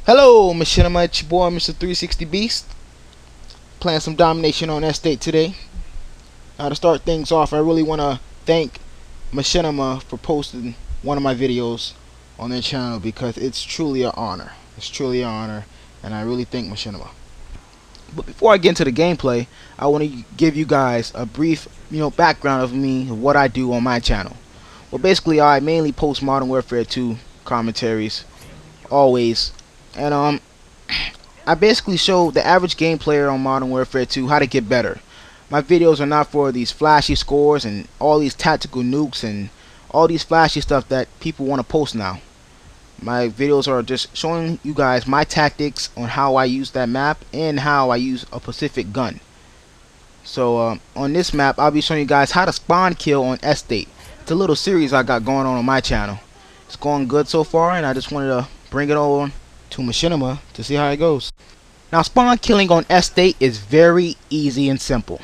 Hello, Machinima, it's your boy, Mr. 360 Beast. Playing some domination on Estate today. Now, to start things off, I really want to thank Machinima for posting one of my videos on their channel because it's truly an honor. It's truly an honor, and I really thank Machinima. But before I get into the gameplay, I want to give you guys a brief, background of me, of what I do on my channel. Well, basically, I mainly post Modern Warfare 2 commentaries, always. And I basically show the average game player on Modern Warfare 2 how to get better. My videos are not for these flashy scores and all these tactical nukes and all these flashy stuff that people want to post now. My videos are just showing you guys my tactics on how I use that map and how I use a specific gun. So on this map, I'll be showing you guys how to spawn kill on Estate. It's a little series I got going on my channel. It's going good so far, and I just wanted to bring it on to Machinima to see how it goes. Now, spawn killing on Estate is very easy and simple.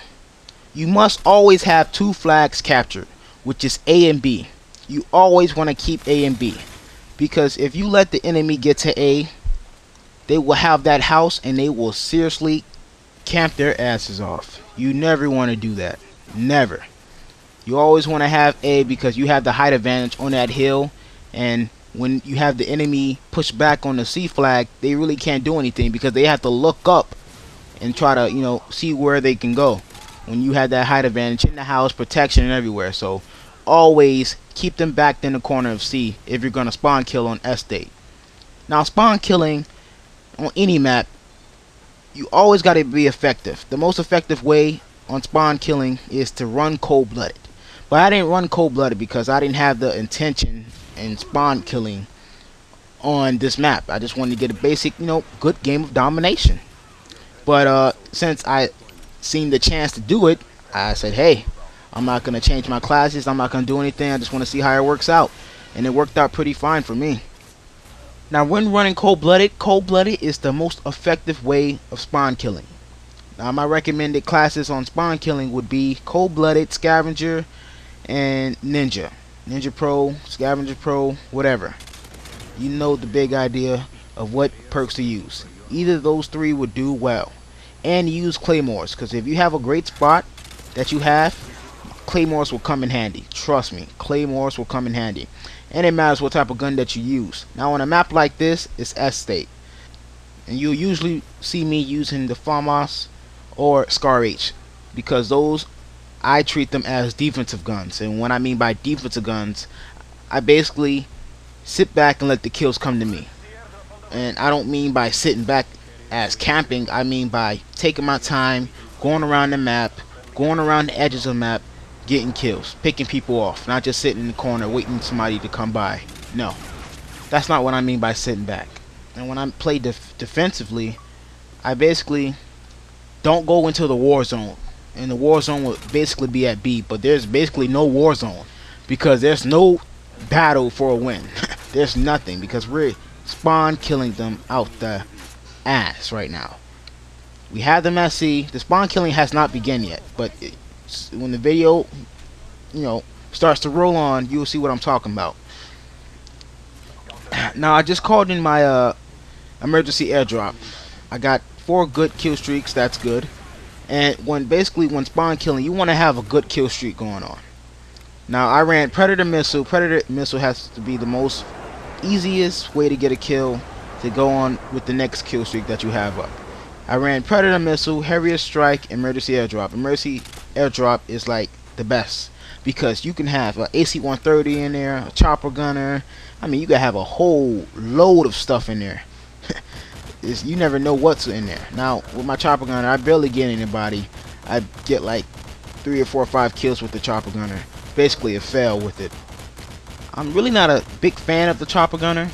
You must always have two flags captured, which is A and B. You always want to keep A and B, because if you let the enemy get to A, they will have that house and they will seriously camp their asses off. You never want to do that. Never. You always want to have A because you have the height advantage on that hill, and when you have the enemy push back on the C flag, they really can't do anything because they have to look up and try to, see where they can go. When you have that height advantage in the house, protection and everywhere. So always keep them back in the corner of C if you're going to spawn kill on Estate. Now, spawn killing on any map, you always got to be effective. The most effective way on spawn killing is to run cold-blooded. But I didn't run cold-blooded because I didn't have the intention and spawn killing on this map. I just wanted to get a basic, good game of domination. But since I seen the chance to do it, I said, hey, I'm not going to change my classes. I'm not going to do anything. I just want to see how it works out. And it worked out pretty fine for me. Now, when running cold-blooded is the most effective way of spawn killing. Now, my recommended classes on spawn killing would be cold-blooded, scavenger, and ninja. Ninja Pro, Scavenger Pro, whatever. You know the big idea of what perks to use. Either of those three would do well. And use claymores, because if you have a great spot that you have, claymores will come in handy. Trust me, claymores will come in handy. And it matters what type of gun that you use. Now on a map like this, it's Estate. And you'll usually see me using the FAMAS or Scar H, because those, I treat them as defensive guns. And what I mean by defensive guns, I basically sit back and let the kills come to me. And I don't mean by sitting back as camping. I mean by taking my time, going around the map, going around the edges of the map, getting kills, picking people off, not just sitting in the corner waiting for somebody to come by. No, that's not what I mean by sitting back. And when I play defensively, I basically don't go into the war zone. And the war zone will basically be at B, but there's basically no war zone because there's no battle for a win. There's nothing because we're spawn killing them out the ass right now. We have them at C. The spawn killing has not begun yet, but when the video, starts to roll on, you'll see what I'm talking about. Now, I just called in my emergency airdrop. I got 4 good kill streaks. That's good. And when spawn killing, you want to have a good kill streak going on. Now, I ran Predator Missile. Predator Missile has to be the most easiest way to get a kill to go on with the next kill streak that you have up. I ran Predator Missile, Heavier Strike, Emergency Airdrop. Emergency Airdrop is like the best because you can have an AC-130 in there, a chopper gunner. I mean, you can have a whole load of stuff in there. You never know what's in there. Now, with my chopper gunner, I barely get anybody. I get like 3 or 4 or 5 kills with the chopper gunner. Basically a fail with it. I'm really not a big fan of the chopper gunner.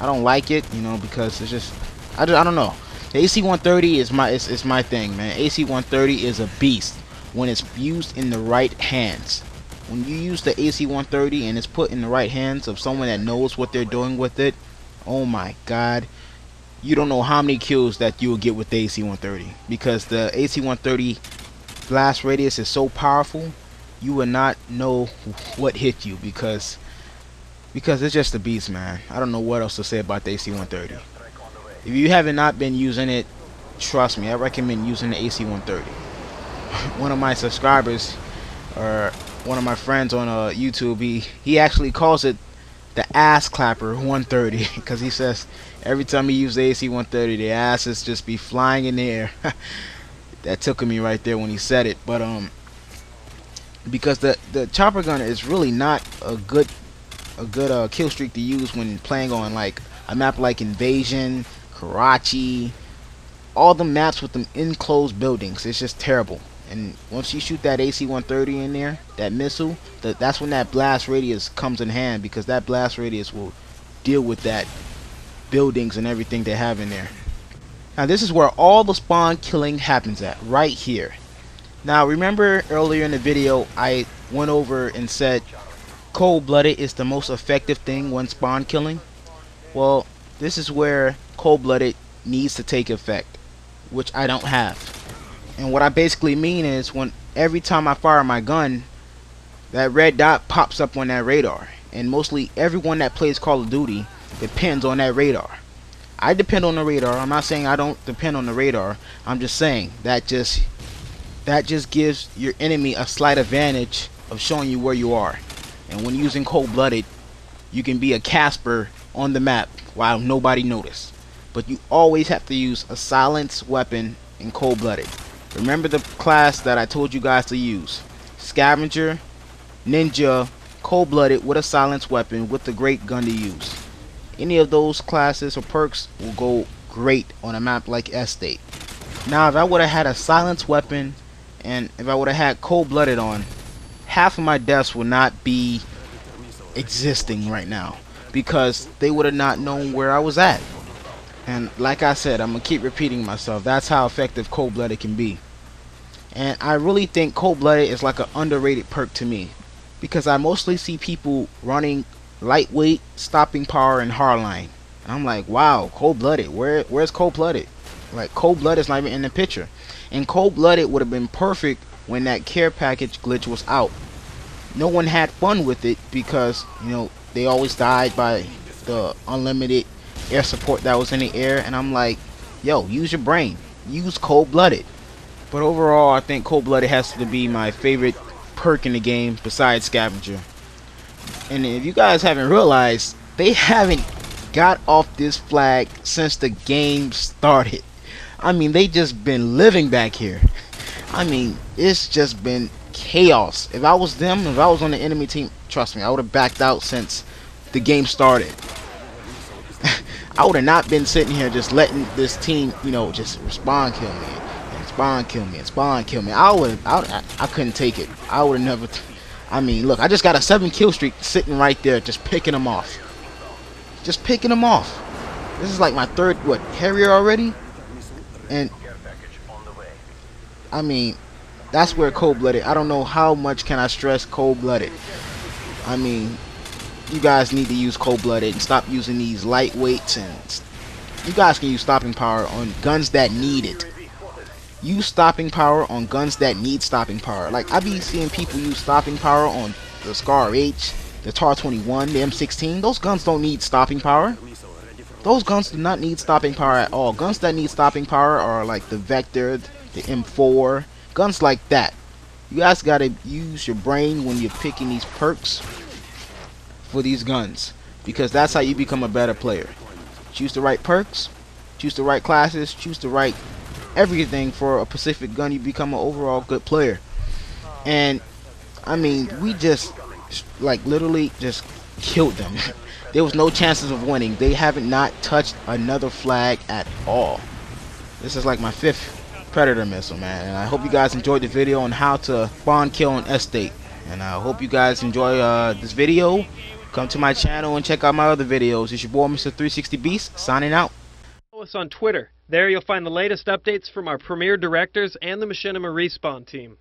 I don't like it, because it's just I don't know. The AC-130 is my thing, man. AC-130 is a beast when it's used in the right hands. When you use the AC-130 and it's put in the right hands of someone that knows what they're doing with it, oh my god. You don't know how many kills that you will get with the AC-130 because the AC-130 blast radius is so powerful, you will not know what hit you because it's just a beast, man. I don't know what else to say about the AC-130. If you haven't not been using it, trust me, I recommend using the AC-130. One of my subscribers, or one of my friends on YouTube, he actually calls it the ass clapper 130 because he says every time he uses the AC-130, the asses just be flying in the air. That took me right there when he said it. But because the chopper gun is really not a good kill streak to use when playing on like a map like Invasion, Karachi, all the maps with them enclosed buildings. It's just terrible. And once you shoot that AC-130 in there, that missile, that's when that blast radius comes in hand, because that blast radius will deal with that buildings and everything they have in there. Now this is where all the spawn killing happens at, right here. Now remember earlier in the video I went over and said cold-blooded is the most effective thing when spawn killing? Well, this is where cold-blooded needs to take effect, which I don't have. And what I basically mean is, when every time I fire my gun, that red dot pops up on that radar. And mostly everyone that plays Call of Duty depends on that radar. I depend on the radar. I'm not saying I don't depend on the radar. I'm just saying that just gives your enemy a slight advantage of showing you where you are. And when using cold-blooded, you can be a Casper on the map while nobody notices. But you always have to use a silenced weapon in cold-blooded. Remember the class that I told you guys to use: Scavenger, Ninja, cold-blooded with a silenced weapon with a great gun to use. Any of those classes or perks will go great on a map like Estate. Now if I would have had a silenced weapon and if I would have had cold-blooded on, half of my deaths would not be existing right now, because they would have not known where I was at. And like I said, I'm gonna keep repeating myself, that's how effective cold-blooded can be. And I really think cold-blooded is like an underrated perk to me, because I mostly see people running lightweight, stopping power, and hardline, and I'm like, wow, cold-blooded, where's cold-blooded? Like, cold-blooded is not even in the picture. And cold-blooded would have been perfect when that care package glitch was out. No one had fun with it because, you know, they always died by the unlimited air support that was in the air, and I'm like, yo, use your brain, use cold-blooded. But overall, I think cold-blooded has to be my favorite perk in the game besides Scavenger. And if you guys haven't realized, they haven't got off this flag since the game started. I mean, they just been living back here. I mean, it's just been chaos. If I was them, if I was on the enemy team, trust me, I would have backed out since the game started. I would have not been sitting here just letting this team, you know, just spawn kill me and spawn kill me and spawn kill me. I couldn't take it. I would have never. I mean, look, I just got a 7 kill streak sitting right there, just picking them off. Just picking them off. This is like my third, what, Harrier already? And I mean, that's where cold-blooded. I don't know how much can I stress cold-blooded. I mean, you guys need to use cold-blooded and stop using these lightweights, and you guys can use stopping power on guns that need it. Use stopping power on guns that need stopping power. Like, I be seeing people use stopping power on the Scar H, the TAR 21, the M16. Those guns don't need stopping power. Those guns do not need stopping power at all. Guns that need stopping power are like the Vector, the M4, guns like that. You guys gotta use your brain when you're picking these perks for these guns, because that's how you become a better player. Choose the right perks, choose the right classes, choose the right everything for a specific gun. You become an overall good player. And I mean, we just like literally just killed them. There was no chances of winning. They haven't not touched another flag at all. This is like my 5th Predator missile, man. And I hope you guys enjoyed the video on how to spawn kill on Estate. And I hope you guys enjoy this video. Come to my channel and check out my other videos. It's your boy, Mr. 360 Beast, signing out. Follow us on Twitter. There you'll find the latest updates from our premier directors and the Machinima Respawn team.